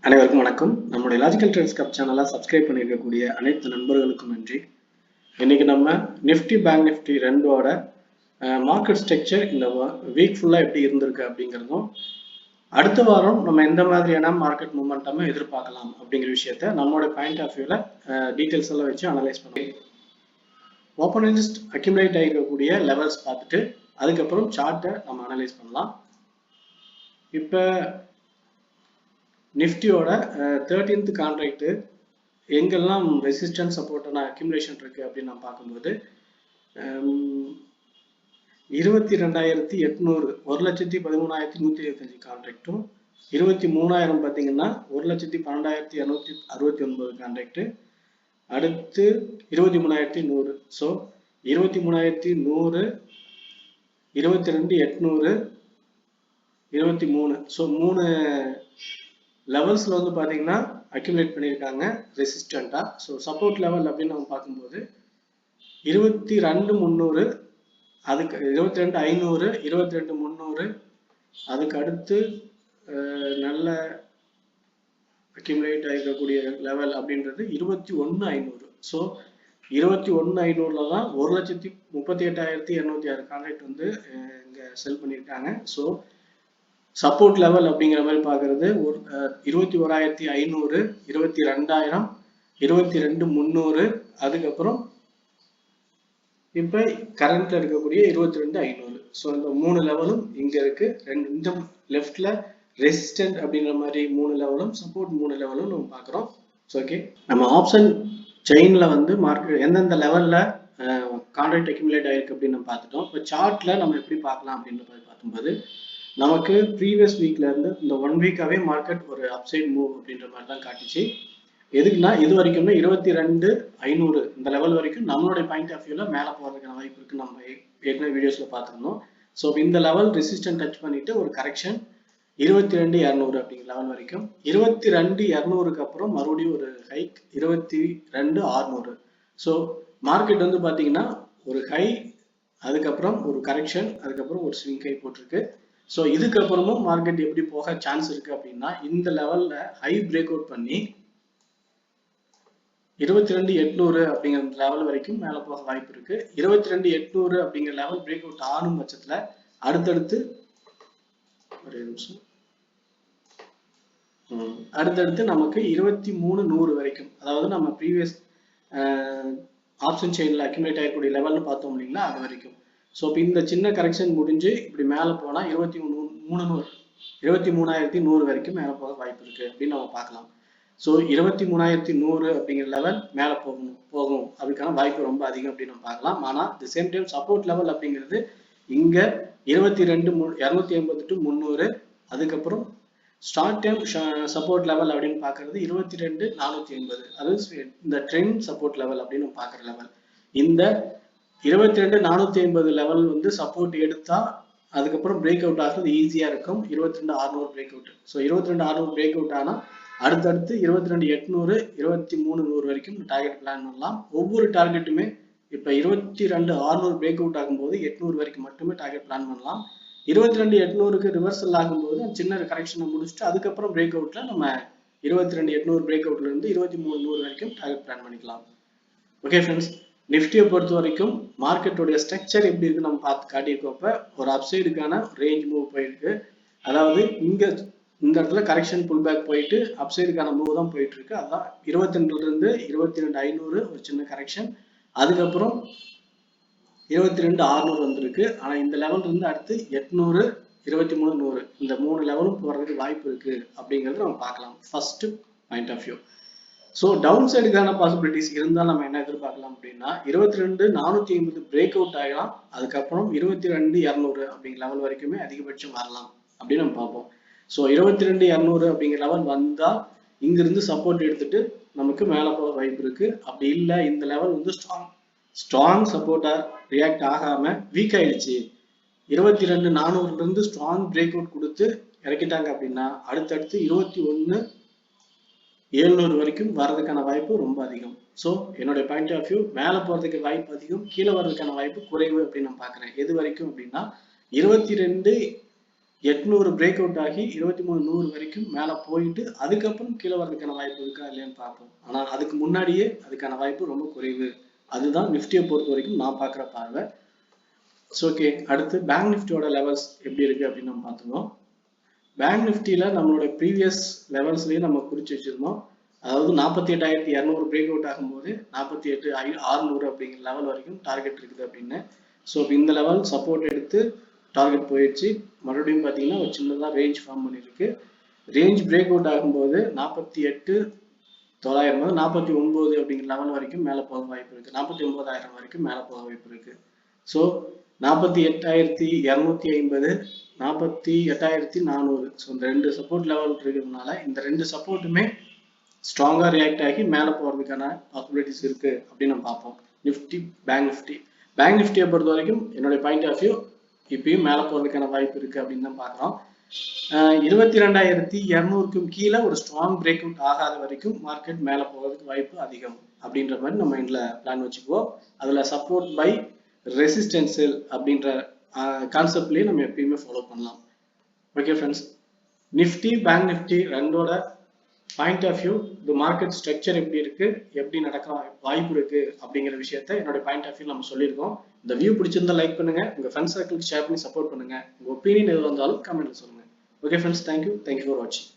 அனைவருக்கும் வணக்கம். நம்முடைய லாஜிக்கல் ட்ரேட்ஸ் கப் சேனலை சப்ஸ்கிரைப் பண்ணியிருக்கக்கூடிய அனைத்து நண்பர்களுக்கும் நன்றி. இன்னைக்கு நம்ம நிஃப்டி பேங்க் நிஃப்டி ரெண்டோட மார்க்கெட் ஸ்ட்ரக்சர் இந்த வீக் ஃபுல்லாக எப்படி இருந்திருக்கு அப்படிங்கிறதும், அடுத்த வாரம் நம்ம எந்த மாதிரியான மார்க்கெட் மூமெண்ட்டை எதிர்பார்க்கலாம் அப்படிங்கிற விஷயத்த நம்மளோட பாயிண்ட் ஆஃப் வியூவில் டீட்டெயில்ஸ் எல்லாம் வச்சு அனலைஸ் பண்ணுவோம். ஓப்பன் இன்ட்ரெஸ்ட் அக்யூமுலேட் ஆகிருக்கக்கூடிய லெவல்ஸ் பார்த்துட்டு அதுக்கப்புறம் சார்ட்டை நம்ம அனலைஸ் பண்ணலாம். இப்போ நிஃப்டியோட 13th கான்ட்ராக்ட் எங்கெல்லாம் ரெசிஸ்டன்ஸ் சப்போர்ட்டான அக்யூமுலேஷன் இருக்கு அப்படின்னு நம்ம பார்க்கும்போது 22,800 1,13,125 கான்ட்ராக்டும் 23,000 பார்த்தீங்கன்னா 1,12,269 கான்ட்ராக்ட். அடுத்து 23,100. ஸோ 23,100 22,800 23. ஸோ 3 லெவல்ஸ்ல வந்து பாத்தீங்கன்னா அக்யூமுலேட் பண்ணியிருக்காங்க ரெசிஸ்டண்டா. ஸோ சப்போர்ட் லெவல் அப்படின்னு நம்ம பார்க்கும்போது 22,300, அதுக்கு 22,500, 22,300. அதுக்கு அடுத்து நல்ல அக்யூமுலேட் ஆகிருக்கக்கூடிய லெவல் அப்படின்றது 21,500. ஸோ 21,500ல தான் 1,38,206 கான்ட்ராக்ட் வந்து இங்க செல் பண்ணியிருக்காங்க. ஸோ சப்போர்ட் லெவல் அப்படிங்கிற மாதிரி பார்க்கறது 21,500, 22,000, 22,300. அதுக்கப்புறம் இப்போ கரண்ட்ல இருக்கக்கூடிய 22,500. ஸோ இந்த 3 லெவலும் இங்க இருக்கு. இந்த லெஃப்ட்ல ரெசிஸ்டன்ட் அப்படிங்கிற மாதிரி 3 லெவலும், சப்போர்ட் 3 லெவலும் நம்ம பார்க்குறோம். ஓகே, நம்ம ஆப்ஷன் செயின்ல வந்து மார்க்கெட் எந்தெந்த லெவல்ல கான்ட்ராக்ட் அக்யூமுலேட் ஆயிருக்கு அப்படின்னு நம்ம பார்த்துட்டோம். இப்போ சார்ட்ல நம்ம எப்படி பார்க்கலாம் அப்படின்னு பார்க்கும்போது நமக்கு ப்ரீவியஸ் வீக்ல இருந்து இந்த 1 வீக்காவே மார்க்கெட் ஒரு அப்சைட் மூவ் அப்படின்ற மாதிரி தான் காட்டுச்சு. எதுக்குன்னா இது வரைக்குமே 22,500 இந்த லெவல் வரைக்கும் நம்மளுடைய பாயிண்ட் ஆஃப் வியூல மேலே போறதுக்கான வாய்ப்பு இருக்கு. நம்ம ஏற்கனவே வீடியோஸ்ல பார்த்துருந்தோம். ஸோ இந்த லெவல் ரெசிஸ்டன்ட் டச் பண்ணிட்டு ஒரு கரெக்ஷன் 22,200 அப்படிங்கிற லெவல் வரைக்கும். 22,200க்கு அப்புறம் மறுபடியும் ஒரு ஹைக் 22,600. ஸோ மார்க்கெட் வந்து பாத்தீங்கன்னா ஒரு ஹை, அதுக்கப்புறம் ஒரு கரெக்ஷன், அதுக்கப்புறம் ஒரு ஸ்விங் ஹை போட்டிருக்கு. ஸோ இதுக்கப்புறமும் மார்க்கெட் எப்படி போக சான்ஸ் இருக்கு அப்படின்னா இந்த லெவல்ல ஹை பிரேக் அவுட் பண்ணி 22,800 அப்படிங்கிற லெவல் வரைக்கும் மேல போக வாய்ப்பு இருக்கு. 22,800 அப்படிங்கிற லெவல் பிரேக் அவுட் ஆனும் பட்சத்துல அடுத்தடுத்து நமக்கு 23,100 வரைக்கும், அதாவது நம்ம ப்ரீவியஸ் ஆப்ஷன் செயின்ல அக்யூமுலேட் ஆகக்கூடிய லெவல்னு பார்த்தோம் இல்லைங்களா, அது வரைக்கும். ஸோ இப்போ இந்த சின்ன கரெக்ஷன் முடிஞ்சு இப்படி மேலே போனால் 23,100 வரைக்கும் மேலே போக வாய்ப்பு இருக்கு அப்படின்னு நம்ம பார்க்கலாம். ஸோ 23,100 அப்படிங்கிற லெவல் மேலே போகும் அதுக்கான வாய்ப்பு ரொம்ப அதிகம் அப்படின்னு நம்ம பார்க்கலாம். ஆனால் the same time support level அப்படிங்கிறது இங்க 22,280 to 300. அதுக்கப்புறம் ஸ்டார்ட் டைம் சப்போர்ட் லெவல் அப்படின்னு பார்க்கறது 22,480. அதாவது இந்த ட்ரெண்ட் சப்போர்ட் லெவல் அப்படின்னு பார்க்குற லெவல். இந்த 22,480 லெவல் வந்து சப்போர்ட் எடுத்தா அதுக்கப்புறம் பிரேக் அவுட் ஆகிறது ஈஸியா இருக்கும். 22,600 break out. So 22,600 break out ஆனா அடுத்தடுத்து 22,800, 23,100 வரைக்கும் டார்கெட் பிளான் பண்ணலாம். ஒவ்வொரு டார்கெட்டுமே இப்ப 22,600 பிரேக் அவுட் ஆகும்போது 800 வரைக்கும் மட்டுமே டார்கெட் பிளான் பண்ணலாம். 22,800க்கு ரிவர்சல் ஆகும்போது சின்ன கரெக்ஷனை முடிச்சுட்டு அதுக்கப்புறம் பிரேக் அவுட்ல நம்ம 22,800 பிரேக் அவுட்ல இருந்து 23,100 வரைக்கும் டார்கெட் பிளான் பண்ணிக்கலாம். ஓகே ஃப்ரெண்ட்ஸ், நிஃப்டியை பொறுத்த வரைக்கும் மார்க்கெட்டோடைய ஸ்ட்ரக்சர் எப்படி இருக்கு நம்ம பார்த்து காட்டியிருக்கப்ப ஒரு அப்சைடுக்கான ரேஞ்ச் மூவ் போயிருக்கு. அதாவது இந்த இடத்துல கரெக்ஷன் புல் பேக் போயிட்டு அப்சைடுக்கான மூவ் தான் போயிட்டு இருக்கு. அதான் 22 இருந்து 22,500 ஒரு சின்ன கரெக்ஷன், அதுக்கப்புறம் 22,600 வந்திருக்கு. ஆனா இந்த லெவல் இருந்து அடுத்து 800, 23,100 இந்த 3 லெவலும் போறதுக்கு வாய்ப்பு இருக்கு அப்படிங்கறது நம்ம பார்க்கலாம். First point of view. So down சைடுக்கான பாசிபிலிட்டிஸ் இருந்தால் நம்ம என்ன எதிர்பார்க்கலாம் அப்படின்னா 22,450 பிரேக் அவுட் ஆகலாம். அதுக்கப்புறம் 22,200 அப்படிங்கிற லெவல் வரைக்குமே அதிகபட்சம் வரலாம் அப்படின்னு நம்ம பார்ப்போம். ஸோ 22,200 அப்படிங்கிற லெவல் வந்தா இங்கிருந்து சப்போர்ட் எடுத்துட்டு நமக்கு மேலே போக வாய்ப்பு இருக்கு. அப்படி இல்லை இந்த லெவல் வந்து ஸ்ட்ராங் சப்போர்ட்டா ரியாக்ட் ஆகாம வீக் ஆயிடுச்சு, 22,400ல இருந்து ஸ்ட்ராங் பிரேக் அவுட் கொடுத்து இறக்கிட்டாங்க அப்படின்னா அடுத்தடுத்து 21,700 வரைக்கும் வர்றதுக்கான வாய்ப்பு ரொம்ப அதிகம். ஸோ என்னுடைய பாயிண்ட் ஆஃப் வியூ மேலே போறதுக்கு வாய்ப்பு அதிகம், கீழே வர்றதுக்கான வாய்ப்பு குறைவு அப்படின்னு நான் பார்க்குறேன். எது வரைக்கும் அப்படின்னா 22,700 800 பிரேக் அவுட் ஆகி 23,100 வரைக்கும் மேல போயிட்டு அதுக்கப்புறம் கீழே வர்றதுக்கான வாய்ப்பு இருக்கா இல்லையான்னு பார்ப்போம். ஆனா அதுக்கு முன்னாடியே அதுக்கான வாய்ப்பு ரொம்ப குறைவு. அதுதான் நிஃப்டியை பொறுத்த வரைக்கும் நான் பார்க்குற பார்வை. ஓகே, அடுத்து பேங்க் நிஃப்டியோட லெவல்ஸ் எப்படி இருக்கு அப்படின்னு நம்ம பார்த்துருவோம். பேங்க் நிஃப்டியில நம்மளோட ப்ரீவியஸ் லெவல்ஸ்லயே நம்ம குறிச்சு வச்சிருந்தோம். அதாவது 48,200 பிரேக் அவுட் ஆகும்போது 48,600 அப்படிங்கிற லெவல் வரைக்கும் டார்கெட் இருக்குது அப்படின்னு. ஸோ இந்த லெவல் சப்போர்ட் எடுத்து டார்கெட் போயிடுச்சு. மறுபடியும் பார்த்தீங்கன்னா ஒரு சின்னதாக ரேஞ்ச் ஃபார்ம் பண்ணியிருக்கு. ரேஞ்ச் பிரேக் அவுட் ஆகும்போது 48,900 49 அப்படிங்கிற லெவல் வரைக்கும் மேலே போக வாய்ப்பு இருக்கு. 49,000 வரைக்கும் மேலே போக வாய்ப்பு இருக்கு. ஸோ 48,250 48,400 ஸோ இந்த ரெண்டு சப்போர்ட் லெவல் இருக்கிறதுனால இந்த ரெண்டு சப்போர்ட்டுமே ஸ்ட்ராங்கா ரியாக்ட் ஆகி மேலே போறதுக்கான பாசிபிலிட்டிஸ் இருக்கு அப்படின்னு நம்ம பார்ப்போம். நிஃப்டி பேங்க் நிஃப்டியை பொறுத்த வரைக்கும் என்னுடைய பாயிண்ட் ஆஃப் வியூ இப்பயும் மேலே போறதுக்கான வாய்ப்பு இருக்கு அப்படின்னு தான் பார்க்குறோம். 22,200க்கும் கீழே ஒரு ஸ்ட்ராங் பிரேக் அவுட் ஆகாத வரைக்கும் மார்க்கெட் மேலே போகிறதுக்கு வாய்ப்பு அதிகம் அப்படின்ற மாதிரி நம்ம மைண்ட்ல பிளான் வச்சுக்குவோம். அதுல சப்போர்ட் பை ரெசிஸ்டன்ஸ் செல் அப்படின்ற கான்செப்ட்லயே நம்ம எப்பயுமே ஃபாலோ பண்ணலாம். Okay friends, Nifty bank Nifty ரெண்டோட பாயிண்ட் ஆஃப் வியூ, இந்த மார்க்கெட் ஸ்ட்ரக்சர் எப்படி இருக்கு, எப்படி நடக்க வாய்ப்பு இருக்கு அப்படிங்கிற விஷயத்த என்னோட பாயிண்ட் ஆஃப் வியூ நம்ம சொல்லியிருக்கோம். இந்த வியூ பிடிச்சிருந்தா லைக் பண்ணுங்க, உங்க ஃப்ரெண்ட்ஸ் சர்க்கிளுக்கு ஷேர் பண்ணி சப்போர்ட் பண்ணுங்க. உங்க ஒப்பீனியன் எது வந்தாலும் கமெண்ட்ல சொல்லுங்க. ஓகே ஃப்ரெண்ட்ஸ், தேங்க்யூ ஃபார் வாட்சிங்.